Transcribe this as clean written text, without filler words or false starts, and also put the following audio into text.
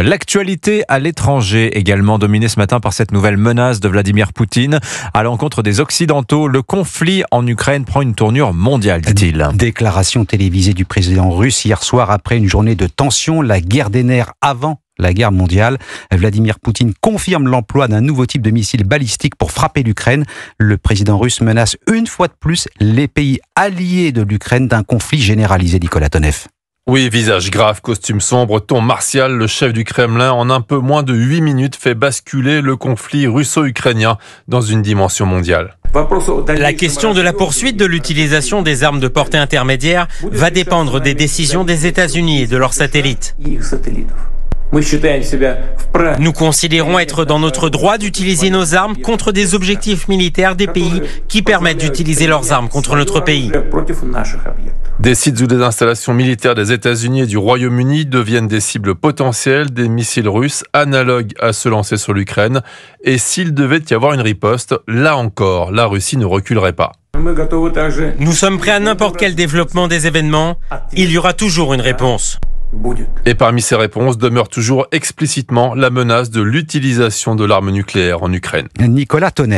L'actualité à l'étranger, également dominée ce matin par cette nouvelle menace de Vladimir Poutine à l'encontre des Occidentaux. Le conflit en Ukraine prend une tournure mondiale, dit-il. Déclaration télévisée du président russe hier soir après une journée de tension, la guerre des nerfs avant la guerre mondiale. Vladimir Poutine confirme l'emploi d'un nouveau type de missile balistique pour frapper l'Ukraine. Le président russe menace une fois de plus les pays alliés de l'Ukraine d'un conflit généralisé, Nicolas Tonev. Oui, visage grave, costume sombre, ton martial, le chef du Kremlin, en un peu moins de 8 minutes, fait basculer le conflit russo-ukrainien dans une dimension mondiale. La question de la poursuite de l'utilisation des armes de portée intermédiaire va dépendre des décisions des États-Unis et de leurs satellites. Nous considérons être dans notre droit d'utiliser nos armes contre des objectifs militaires des pays qui permettent d'utiliser leurs armes contre notre pays. Des sites ou des installations militaires des États-Unis et du Royaume-Uni deviennent des cibles potentielles des missiles russes analogues à ceux lancés sur l'Ukraine. Et s'il devait y avoir une riposte, là encore, la Russie ne reculerait pas. Nous sommes prêts à n'importe quel développement des événements. Il y aura toujours une réponse. Et parmi ces réponses demeure toujours explicitement la menace de l'utilisation de l'arme nucléaire en Ukraine. Nicolas Tonev.